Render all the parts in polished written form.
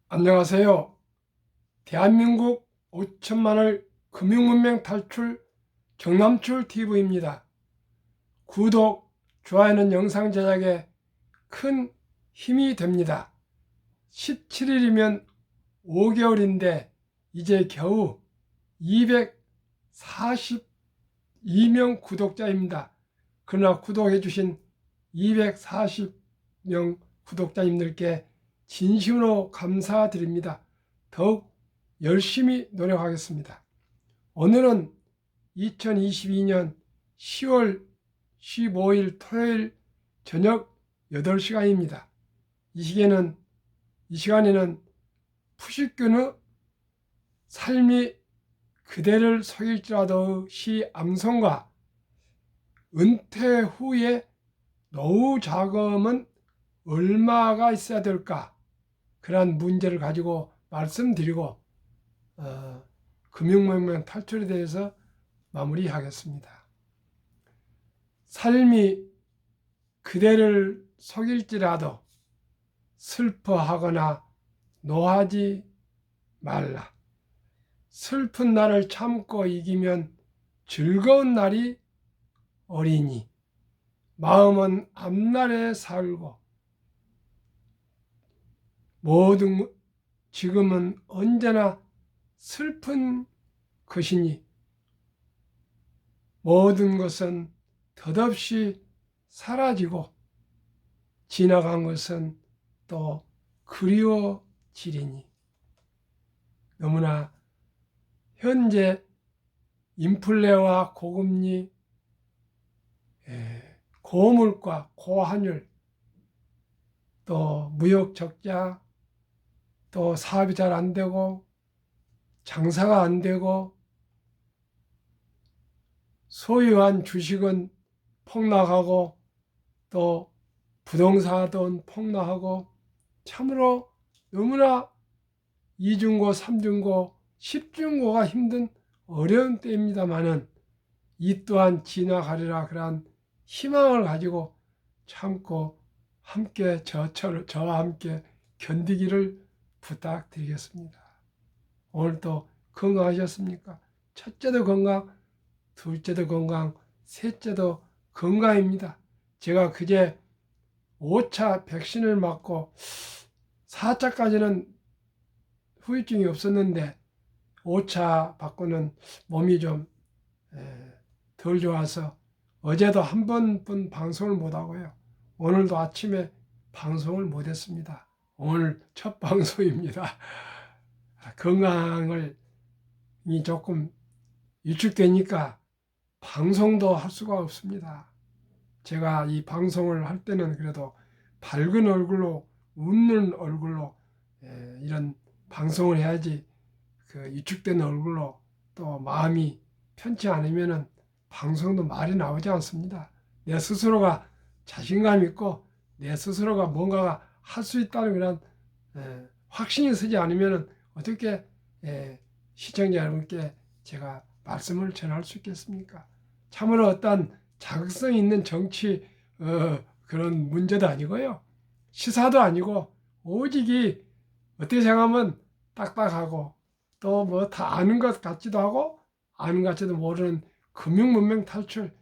안녕하세요. 대한민국 5천만을 금융문명 탈출 경남출 TV입니다. 구독, 좋아요는 영상 제작에 큰 힘이 됩니다. 17일이면 5개월인데 이제 겨우 242명 구독자입니다. 그러나 구독해 주신 240명 구독자님들께 진심으로 감사드립니다. 더욱 열심히 노력하겠습니다. 오늘은 2022년 10월 15일 토요일 저녁 8시간입니다. 이 시간에는 푸시균의 삶이 그대를 속일지라도 시 암송과 은퇴 후에 노후 자금은 얼마가 있어야 될까? 그러한 문제를 가지고 말씀드리고 금융문명 탈출에 대해서 마무리하겠습니다. 삶이 그대를 속일지라도 슬퍼하거나 노하지 말라. 슬픈 날을 참고 이기면 즐거운 날이 오리니 마음은 앞날에 살고 모든 지금은 언제나 슬픈 것이니 모든 것은 덧없이 사라지고 지나간 것은 또 그리워지리니 너무나 현재 인플레와 고금리, 고물가, 고환율, 또 무역 적자, 또 사업이 잘 안 되고 장사가 안 되고 소유한 주식은 폭락하고 또 부동산은 폭락하고 참으로 너무나 이중고, 삼중고, 십중고가 힘든 어려운 때입니다마는 이 또한 지나가리라 그러한 희망을 가지고 참고 함께 저와 함께 견디기를 부탁드리겠습니다. 오늘도 건강하셨습니까? 첫째도 건강, 둘째도 건강, 셋째도 건강입니다. 제가 그제 5차 백신을 맞고 4차까지는 후유증이 없었는데 5차 받고는 몸이 좀 덜 좋아서 어제도 한 번뿐 방송을 못하고요. 오늘도 아침에 방송을 못했습니다. 오늘 첫 방송입니다. 건강을 조금 위축되니까 방송도 할 수가 없습니다. 제가 이 방송을 할 때는 그래도 밝은 얼굴로 웃는 얼굴로 이런 방송을 해야지 그 위축된 얼굴로 또 마음이 편치 않으면은 방송도 말이 나오지 않습니다. 내 스스로가 자신감 있고 내 스스로가 뭔가가 할 수 있다는 그런 확신이 서지 않으면은 어떻게 시청자 여러분께 제가 말씀을 전할 수 있겠습니까? 참으로 어떤 자극성 있는 정치 그런 문제도 아니고요. 시사도 아니고 오직이 어떻게 생각하면 딱딱하고 또 뭐 다 아는 것 같기도 하고 아는 것 같지도 모르는 금융문명 탈출,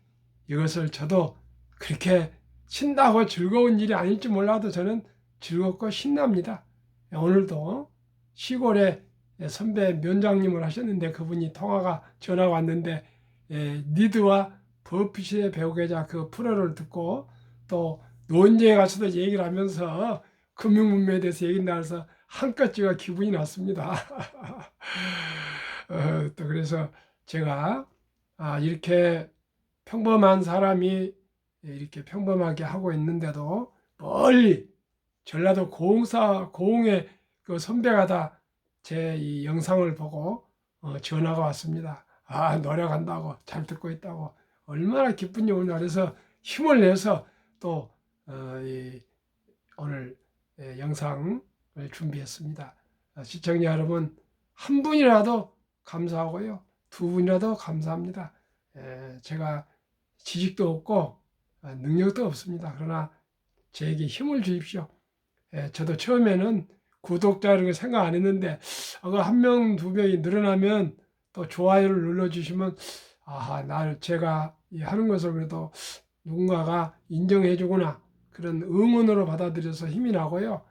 이것을 저도 그렇게 신나고 즐거운 일이 아닐지 몰라도 저는 즐겁고 신납니다. 오늘도 시골에 선배 면장님을 하셨는데 그분이 전화가 왔는데 니드와 버핏의 배우계좌 그 프로를 듣고 또 논쟁에 가서도 얘기를 하면서 금융문명에 대해서 얘기 나와서 한껏 제가 기분이 났습니다. 또 그래서 제가 이렇게 평범한 사람이 이렇게 평범하게 하고 있는데도 멀리 전라도 고흥의 그 선배가 다 제 이 영상을 보고 전화가 왔습니다. 노력한다고 잘 듣고 있다고 얼마나 기쁜지 오늘 그래서 힘을 내서 또 오늘 영상을 준비했습니다. 시청자 여러분 한 분이라도 감사하고요. 두 분이라도 감사합니다. 제가 지식도 없고 능력도 없습니다. 그러나 저에게 힘을 주십시오. 저도 처음에는 구독자 이런 거 생각 안 했는데 한 명, 두 명이 늘어나면 또 좋아요를 눌러주시면 제가 이 하는 것을 그래도 누군가가 인정해 주구나 그런 응원으로 받아들여서 힘이 나고요.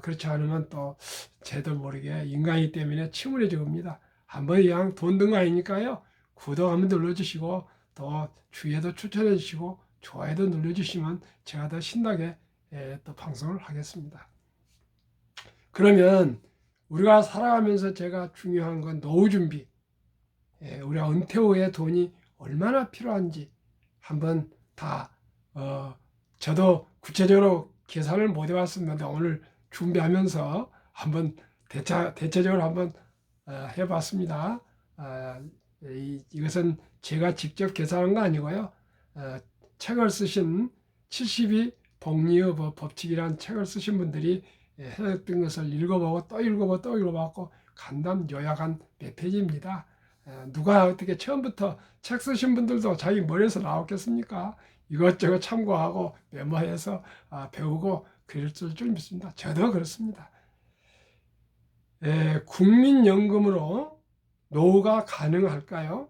그렇지 않으면 또 저도 모르게 인간이기 때문에 침울해집니다. 한번 그냥 돈 든 거 아니니까요. 구독 한번 눌러주시고 또 주위에도 추천해 주시고 좋아요도 눌러주시면 제가 더 신나게 또 방송을 하겠습니다. 그러면 우리가 살아가면서 제가 중요한 건 노후 준비, 우리가 은퇴 후에 돈이 얼마나 필요한지 한번 다 저도 구체적으로 계산을 못 해봤습니다. 오늘 준비하면서 한번 대체적으로 한번 해봤습니다. 이것은 제가 직접 계산한 거 아니고요. 책을 쓰신 72 복리의 법칙이라는 책을 쓰신 분들이 해석된 것을 읽어보고 또 읽어보고 또 읽어보고 간단 요약한 몇 페이지입니다. 누가 어떻게 처음부터 책 쓰신 분들도 자기 머리에서 나왔겠습니까? 이것저것 참고하고 메모해서 배우고 그랬을 줄 믿습니다. 저도 그렇습니다. 국민연금으로 노후가 가능할까요?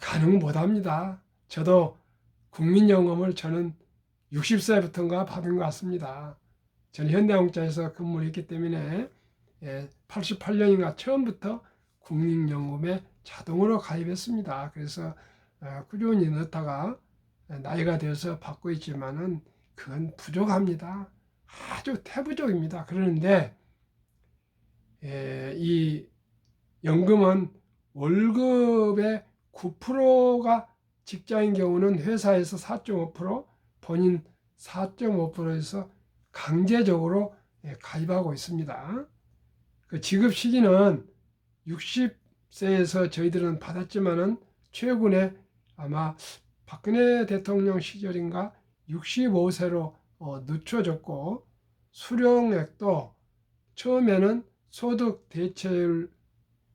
가능 못합니다. 저도 국민연금을 저는 60세부터인가 받은 것 같습니다. 저는 현대자동차에서 근무를 했기 때문에 88년인가 처음부터 국민연금에 자동으로 가입했습니다. 그래서 꾸준히 넣다가 나이가 되어서 받고 있지만은 그건 부족합니다. 아주 태부족입니다. 그러는데 이 연금은 월급의 9%가 직장인 경우는 회사에서 4.5%, 본인 4.5%에서 강제적으로 가입하고 있습니다. 그 지급 시기는 60세에서 저희들은 받았지만은 최근에 아마 박근혜 대통령 시절인가 65세로 늦춰졌고 수령액도 처음에는 소득 대체율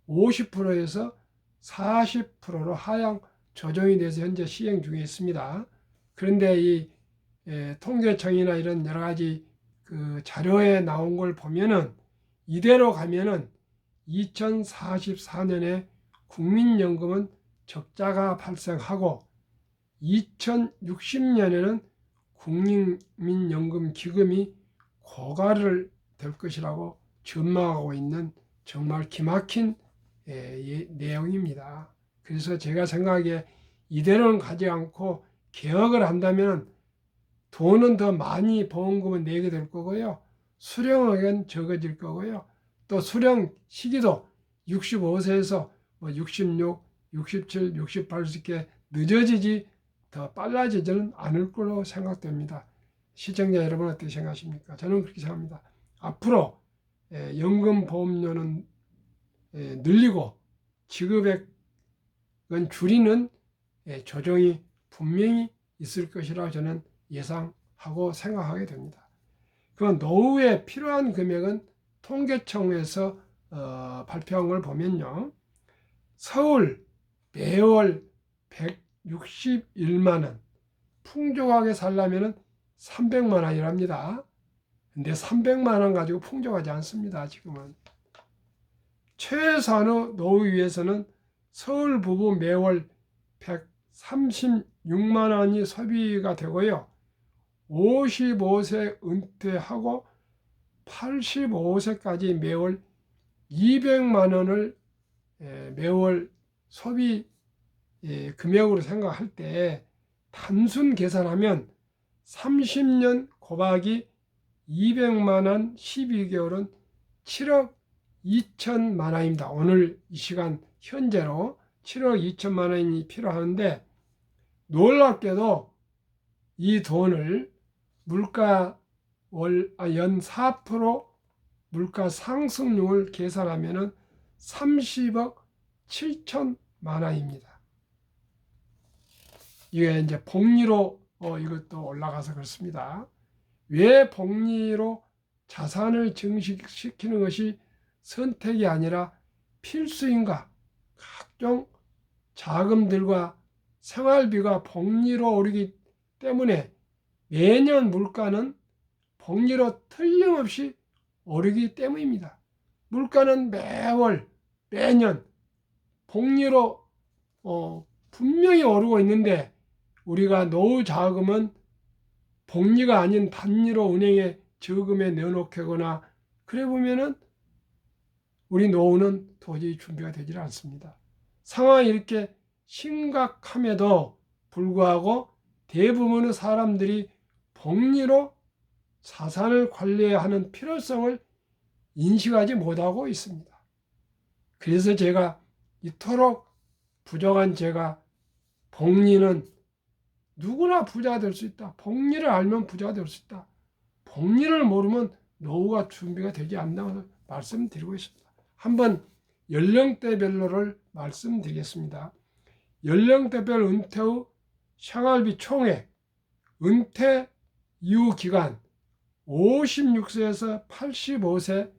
50%에서 40%로 하향 조정이 돼서 현재 시행 중에 있습니다. 그런데 이 통계청이나 이런 여러 가지 그 자료에 나온 걸 보면은 이대로 가면은 2044년에 국민연금은 적자가 발생하고 2060년에는 국민연금 기금이 고갈을 될 것이라고 전망하고 있는 정말 기막힌 내용입니다. 그래서 제가 생각하기에 이대로는 가지 않고 개혁을 한다면 돈은 더 많이 보험금을 내게 될 거고요. 수령액은 적어질 거고요. 또 수령 시기도 65세에서 66, 67, 68 이렇게 늦어지지 더 빨라지지는 않을 거로 생각됩니다. 시청자 여러분 어떻게 생각하십니까? 저는 그렇게 생각합니다. 앞으로 연금 보험료는 늘리고 지급액은 줄이는 조정이 분명히 있을 것이라고 저는 예상하고 생각하게 됩니다. 그 노후에 필요한 금액은 통계청에서 발표한 걸 보면요. 서울 매월 161만 원, 풍족하게 살려면 300만 원이랍니다. 근데 300만 원 가지고 풍족하지 않습니다. 지금은. 최소한의 노후 위해서는 서울 부부 매월 136만 원이 소비가 되고요. 55세 은퇴하고 85세까지 매월 200만 원을 매월 소비 금액으로 생각할 때 단순 계산하면 30년 곱하기 200만 원 12개월은 7억 2천만 원입니다. 오늘 이 시간 현재로 7억 2천만 원이 필요한데 놀랍게도 이 돈을 물가 연 4% 물가 상승률을 계산하면 30억 7천만 원입니다. 이게 이제 복리로 이것도 올라가서 그렇습니다. 왜 복리로 자산을 증식시키는 것이 선택이 아니라 필수인가? 각종 자금들과 생활비가 복리로 오르기 때문에 매년 물가는 복리로 틀림없이 오르기 때문입니다. 물가는 매년 복리로 분명히 오르고 있는데 우리가 노후 자금은 복리가 아닌 단리로 은행에 저금해 내놓거나 그래 보면은 우리 노후는 도저히 준비가 되질 않습니다. 상황이 이렇게 심각함에도 불구하고 대부분의 사람들이 복리로 자산을 관리해야 하는 필요성을 인식하지 못하고 있습니다. 그래서 제가 이토록 부족한 제가 복리는 누구나 부자가 될 수 있다. 복리를 알면 부자가 될 수 있다. 복리를 모르면 노후가 준비가 되지 않는다고 말씀드리고 있습니다. 한번 연령대별로를 말씀드리겠습니다. 연령대별 은퇴 후 생활비 총액, 은퇴 이후 기간 56세에서 85세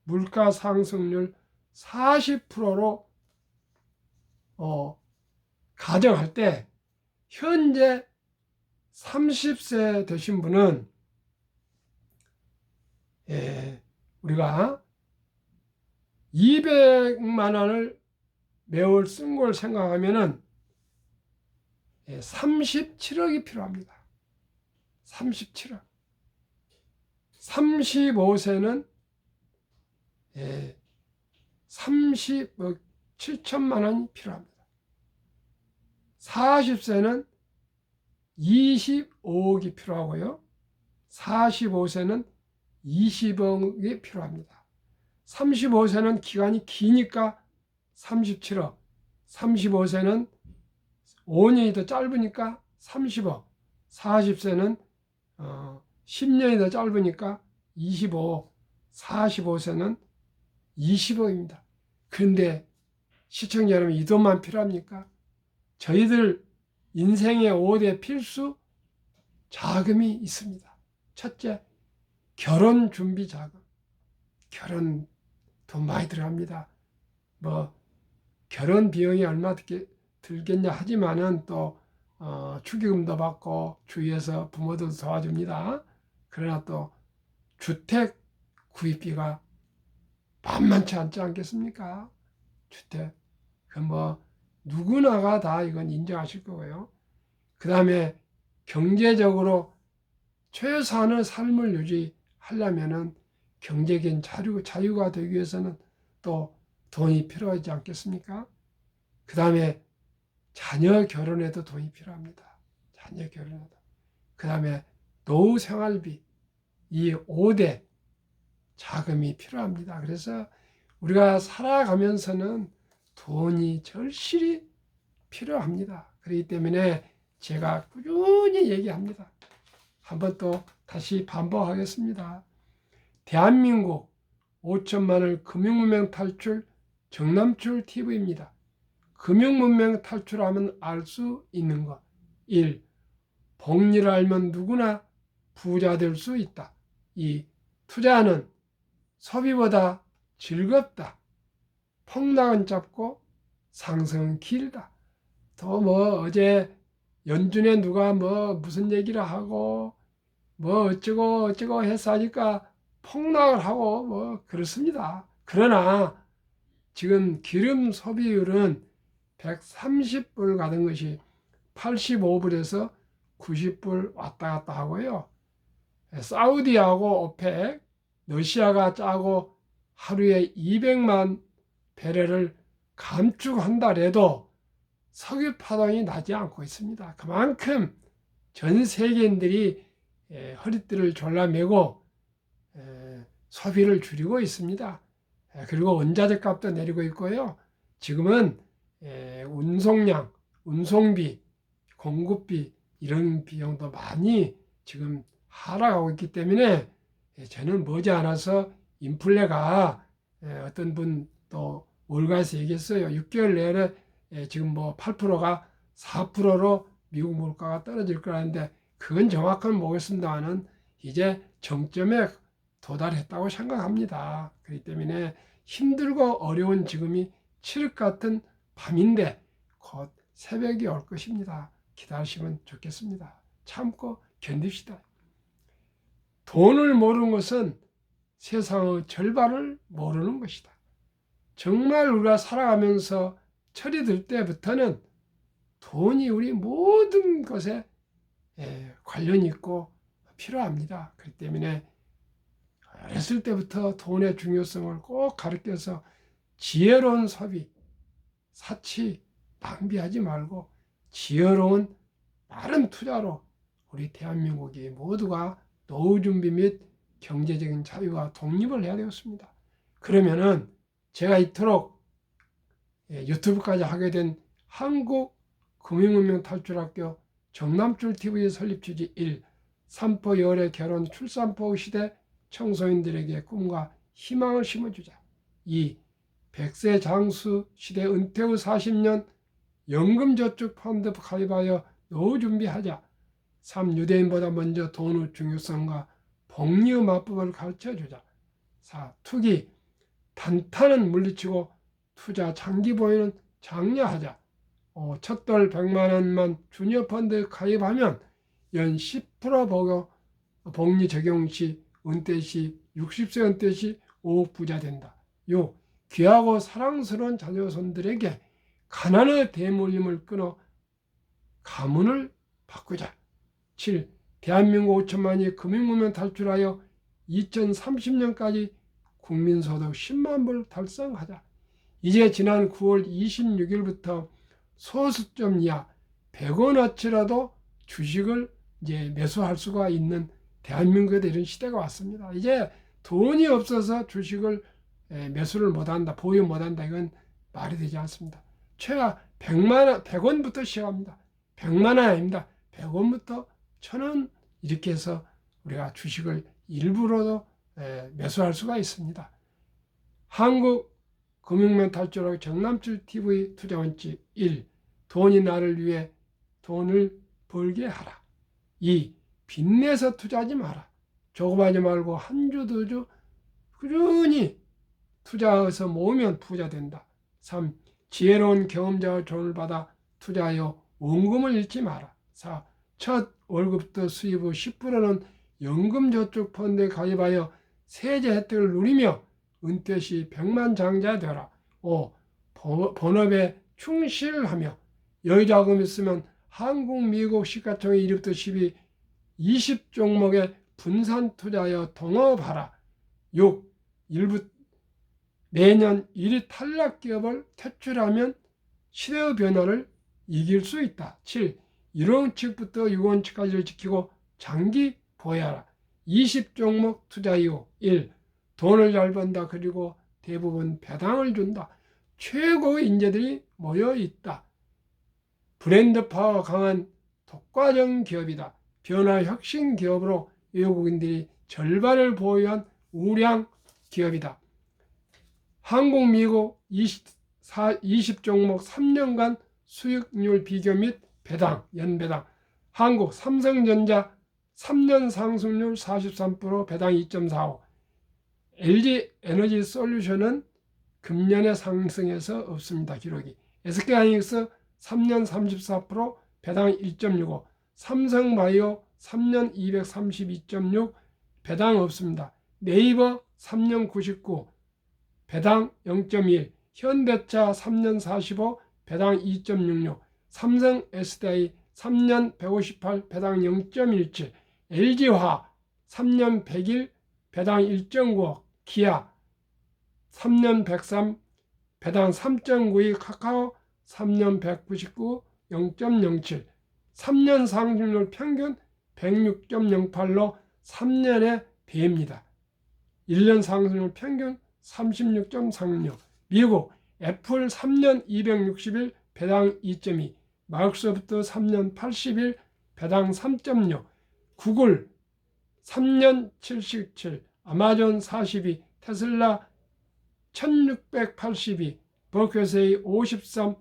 물가 상승률 40%로 가정할 때 현재 30세 되신 분은 우리가 200만 원을 매월 쓴 걸 생각하면은 37억이 필요합니다. 37억. 35세는 30억 7천만 원이 필요합니다. 40세는 25억이 필요하고요. 45세는 20억이 필요합니다. 35세는 기간이 기니까 37억, 35세는 5년이 더 짧으니까 30억, 40세는 10년이 더 짧으니까 25억, 45세는 20억입니다. 그런데 시청자 여러분, 이 돈만 필요합니까? 저희들 인생의 5대 필수 자금이 있습니다. 첫째, 결혼 준비 자금. 결혼 돈 많이 들어갑니다. 결혼 비용이 얼마 들겠냐 하지만은 또 축의금도 받고 주위에서 부모들도 도와줍니다. 그러나 또 주택 구입비가 만만치 않지 않겠습니까? 주택. 누구나가 다 이건 인정하실 거고요. 그 다음에 경제적으로 최소한의 삶을 유지하려면은 경제적인 자유가 되기 위해서는 또 돈이 필요하지 않겠습니까? 그 다음에 자녀 결혼에도 돈이 필요합니다. 자녀 결혼에도. 그 다음에 노후 생활비, 이 5대 자금이 필요합니다. 그래서 우리가 살아가면서는 돈이 절실히 필요합니다. 그렇기 때문에 제가 꾸준히 얘기합니다. 한번 또 다시 반복하겠습니다. 대한민국 5천만을 금융문명 탈출 정남출 TV입니다. 금융문명 탈출하면 알 수 있는 것. 1. 복리를 알면 누구나 부자 될 수 있다. 2. 투자는 소비보다 즐겁다. 폭락은 짧고 상승은 길다. 또 어제 연준에 누가 무슨 얘기를 하고 어쩌고 해서 하니까 폭락을 하고 그렇습니다. 그러나 지금 기름 소비율은 130불 가는 것이 85불에서 90불 왔다 갔다 하고요. 사우디하고 오펙, 러시아가 짜고 하루에 200만 배럴을 감축한다래도 석유 파동이 나지 않고 있습니다. 그만큼 전 세계인들이 허리띠를 졸라매고 소비를 줄이고 있습니다. 그리고 원자재 값도 내리고 있고요. 지금은 운송량, 운송비, 공급비 이런 비용도 많이 지금 하락하고 있기 때문에 저는 머지않아서 인플레가 어떤 분 또 월가에서 얘기했어요. 6개월 내에 지금 8%가 4%로 미국 물가가 떨어질 거라는데 그건 정확한 모르겠습니다만은 이제 정점에 도달했다고 생각합니다. 그렇기 때문에 힘들고 어려운 지금이 칠흑 같은 밤인데 곧 새벽이 올 것입니다. 기다리시면 좋겠습니다. 참고 견딥시다. 돈을 모르는 것은 세상의 절반을 모르는 것이다. 정말 우리가 살아가면서 철이 들 때부터는 돈이 우리 모든 것에 관련이 있고 필요합니다. 그렇기 때문에 어렸을 때부터 돈의 중요성을 꼭 가르쳐서 지혜로운 소비, 사치, 낭비하지 말고 지혜로운 빠른 투자로 우리 대한민국이 모두가 노후 준비 및 경제적인 자유와 독립을 해야 되겠습니다. 그러면은 제가 이토록 유튜브까지 하게 된 한국금융문명탈출학교 정남출TV 설립 취지 1. 산포 여래 결혼 출산포 시대 청소년들에게 꿈과 희망을 심어주자. 2. 100세 장수 시대 은퇴 후 40년 연금저축펀드 가입하여 노후 준비하자. 3. 유대인보다 먼저 돈의 중요성과 복리의 맞법을 가르쳐주자. 4. 투기, 단타는 물리치고 투자 장기 보유는 장려하자. 5. 첫돌 100만 원만 주니어펀드 가입하면 연 10% 복리 적용 시 은퇴 시 60세 은퇴 시 5억 부자 된다. 6. 귀하고 사랑스러운 자녀손들에게 가난의 대물림을 끊어 가문을 바꾸자. 7. 대한민국 5천만이 금융무명 탈출하여 2030년까지 국민소득 10만 불 달성하자. 이제 지난 9월 26일부터 소수점 이하 100원어치라도 주식을 이제 매수할 수가 있는 대한민국에 이런 시대가 왔습니다. 이제 돈이 없어서 주식을 매수를 못한다, 보유 못한다, 이건 말이 되지 않습니다. 최하 100원부터 시작합니다. 100만 원 아닙니다. 100원부터 1000원 이렇게 해서 우리가 주식을 일부러도 매수할 수가 있습니다. 한국금융멘탈출학교 정남출TV 투자원칙 1. 돈이 나를 위해 돈을 벌게 하라. 2. 빚내서 투자하지 마라. 조급하지 말고 한 주, 두 주 꾸준히 투자해서 모으면 부자 된다. 3. 지혜로운 경험자의 조언을 받아 투자하여 원금을 잃지 마라. 4. 첫 월급부터 수입 후 10%는 연금저축펀드에 가입하여 세제 혜택을 누리며 은퇴 시 100만 장자 되라. 5. 본업에 충실하며 여유자금 있으면 한국, 미국 시가총액 1위부터 10위 20종목에 분산 투자하여 동업하라. 6. 매년 1위 탈락 기업을 퇴출하면 시대의 변화를 이길 수 있다. 7. 1원칙부터 6원칙까지를 지키고 장기 보유하라. 20종목 투자 이후 1. 돈을 잘 번다. 그리고 대부분 배당을 준다. 최고의 인재들이 모여 있다. 브랜드 파워 강한 독과점 기업이다. 변화 혁신 기업으로 외국인들이 절반을 보유한 우량 기업이다. 한국, 미국 20종목 3년간 수익률 비교 및 배당, 연배당. 한국 삼성전자 3년 상승률 43%, 배당 2.45. LG 에너지 솔루션은 금년에 상승해서 없습니다. 기록이. SK하이닉스 3년 34%, 배당 1.65. 삼성바이오 3년 232.6, 배당 없습니다. 네이버 3년 99, 배당 0.1. 현대차 3년 45, 배당 2.66. 삼성 SDI 3년 158, 배당 0.17. LG화 3년 101, 배당 1.95. 기아 3년 103, 배당 3.92. 카카오 3년 199, 0.07. 3년 상승률 평균 106.08로 3년의 배입니다. 1년 상승률 평균 36.36. 미국 애플 3년 261, 배당 2.2. 마이크로소프트 3년 81, 배당 3.6. 구글 3년 77, 아마존 42, 테슬라 1682, 버크셔이 53,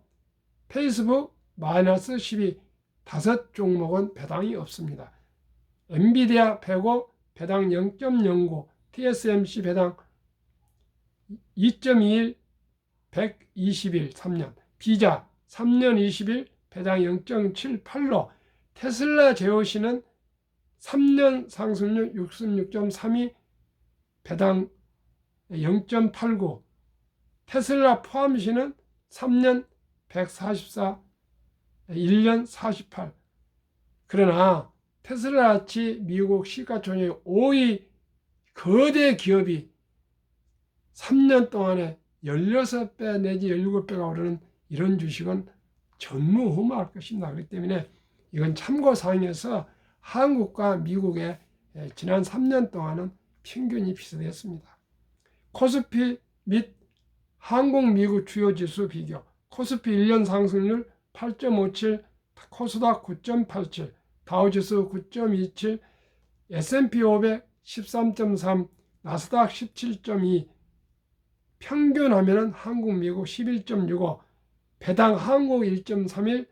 페이스북 마이너스 12, 5종목은 배당이 없습니다. 엔비디아 105, 배당 0.09, TSMC 배당 2.21, 121, 3년. 비자 3년 21, 배당 0.78로 테슬라 제오시는 3년 상승률 66.32, 배당 0.89, 테슬라 포함시는 3년 144, 1년 48. 그러나 테슬라같이 미국 시가총액 5위 거대 기업이 3년 동안에 16배 내지 17배가 오르는 이런 주식은 전무후무할 것입니다. 그렇기 때문에 이건 참고사항에서 한국과 미국의 지난 3년 동안은 평균이 비슷했습니다. 코스피 및 한국 미국 주요 지수 비교. 코스피 1년 상승률 8.57, 코스닥 9.87, 다우지수 9.27, S&P 500 13.3, 나스닥 17.2, 평균하면은 한국 미국 11.65, 배당 한국 1.31,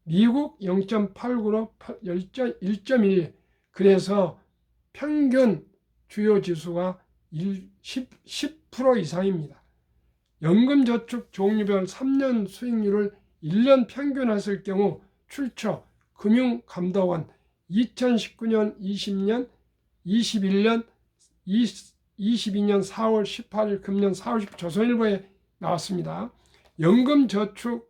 미국 0.89로 1.1. 그래서 평균 주요 지수가 10% 이상입니다. 연금저축 종류별 3년 수익률을 1년 평균했을 경우 출처 금융감독원 2019년, 20년, 21년, 22년 4월 18일 금년 4월 10일 조선일보에 나왔습니다. 연금저축이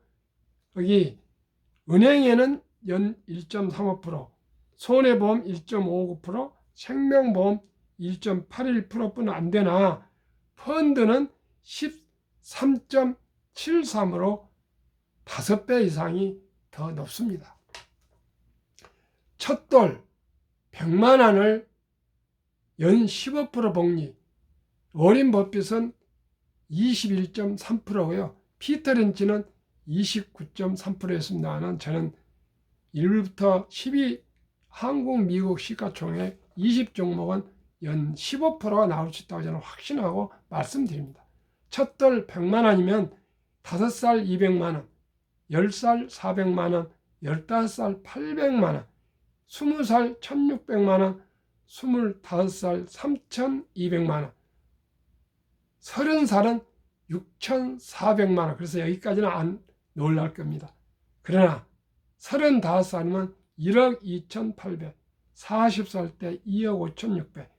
은행에는 연 1.35%, 손해보험 1.59%, 생명보험 1.81%뿐 안 되나 펀드는 13.73으로 5배 이상이 더 높습니다. 첫돌 100만 원을 연 15% 복리, 워린 버핏은 21.3%고요. 피터 린치는 29.3%였습니다만 저는 1부터 10위 한국 미국 시가총액 20종목은 연 15%가 나올 수 있다고 저는 확신하고 말씀드립니다. 첫돌 100만 원이면 5살 200만 원, 10살 400만 원, 15살 800만 원, 20살 1600만 원, 25살 3200만 원, 30살은 6400만 원. 그래서 여기까지는 안 놀랄 겁니다. 그러나 35살이면 1억 2800, 40살 때 2억 5600,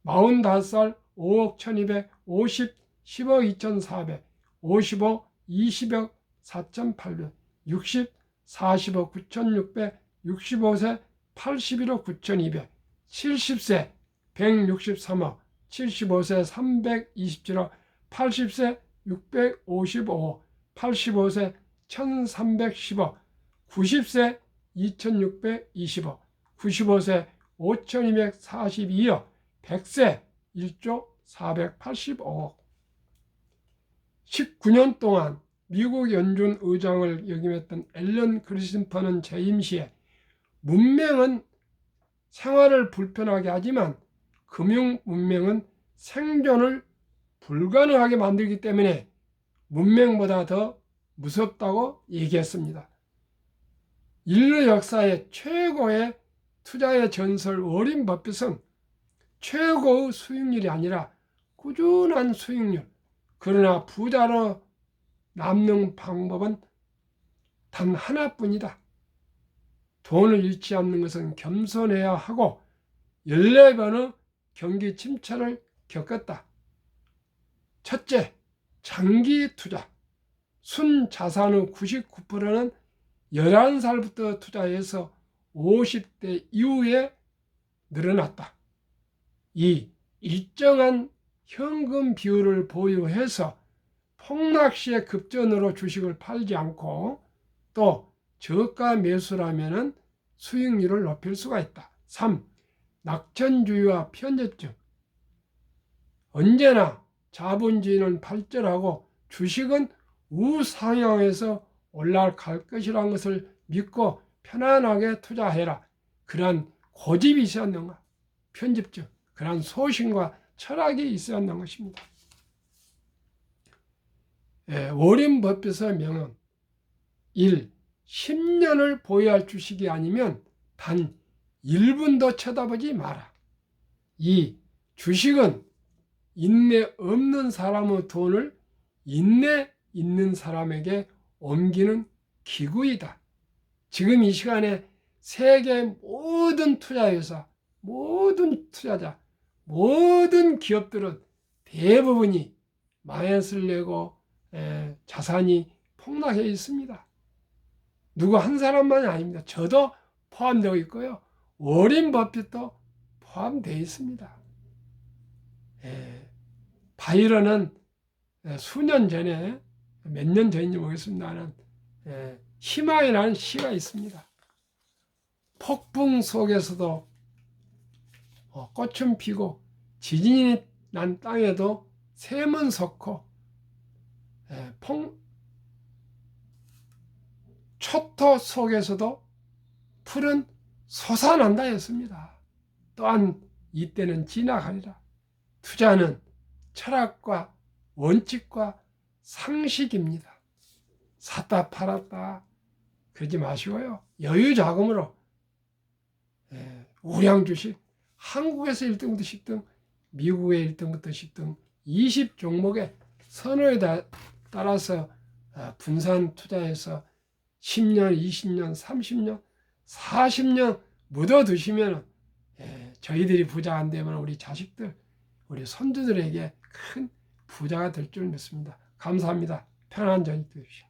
45살 5억 1200, 50, 10억 2400, 55, 20억 4800, 60, 40억 9600, 65세 81억 9200, 70세 163억, 75세 327억, 80세 655억, 85세 1310억, 90세 2620억, 95세 5242억, 100세 1조 485억. 19년 동안 미국 연준 의장을 역임했던 앨런 그리스퍼는 재임 시에 문명은 생활을 불편하게 하지만 금융 문명은 생존을 불가능하게 만들기 때문에 문명보다 더 무섭다고 얘기했습니다. 인류 역사의 최고의 투자의 전설 워린 버핏은 최고의 수익률이 아니라 꾸준한 수익률, 그러나 부자로 남는 방법은 단 하나뿐이다. 돈을 잃지 않는 것은 겸손해야 하고 14번의 경기 침체를 겪었다. 첫째, 장기 투자. 순자산의 99%는 11살부터 투자해서 50대 이후에 늘어났다. 2. 일정한 현금 비율을 보유해서 폭락시의 급전으로 주식을 팔지 않고 또 저가 매수라면 수익률을 높일 수가 있다. 3. 낙천주의와 편집증. 언제나 자본주의는 발전하고 주식은 우상향해서 올라갈 것이라는 것을 믿고 편안하게 투자해라. 그러한 고집이 있었는가? 편집증. 그러한 소신과 철학이 있었는 것입니다. 워린 버핏의 명언 1. 10년을 보유할 주식이 아니면 단 1분도 쳐다보지 마라. 2. 주식은 인내 없는 사람의 돈을 인내 있는 사람에게 옮기는 기구이다. 지금 이 시간에 세계 모든 투자회사, 모든 투자자, 모든 기업들은 대부분이 마이너스를 내고 자산이 폭락해 있습니다. 누구 한 사람만이 아닙니다. 저도 포함되어 있고요. 워렌 버핏도 포함되어 있습니다. 바이런은 수년 전에, 몇 년 전인지 모르겠습니다만, 희망이라는 시가 있습니다. 폭풍 속에서도 꽃은 피고 지진이 난 땅에도 샘은 솟고 초토 속에서도 풀은 솟아난다 했습니다. 또한 이때는 지나가리라. 투자는 철학과 원칙과 상식입니다. 샀다 팔았다 그러지 마시고요. 여유 자금으로 우량 주식, 한국에서 1등부터 10등, 미국의 1등부터 10등 20 종목의 선호에 따라서 분산 투자해서 10년, 20년, 30년, 40년 묻어두시면 저희들이 부자 안 되면 우리 자식들, 우리 손주들에게 큰 부자가 될 줄 믿습니다. 감사합니다. 편안한 저녁 되십시오.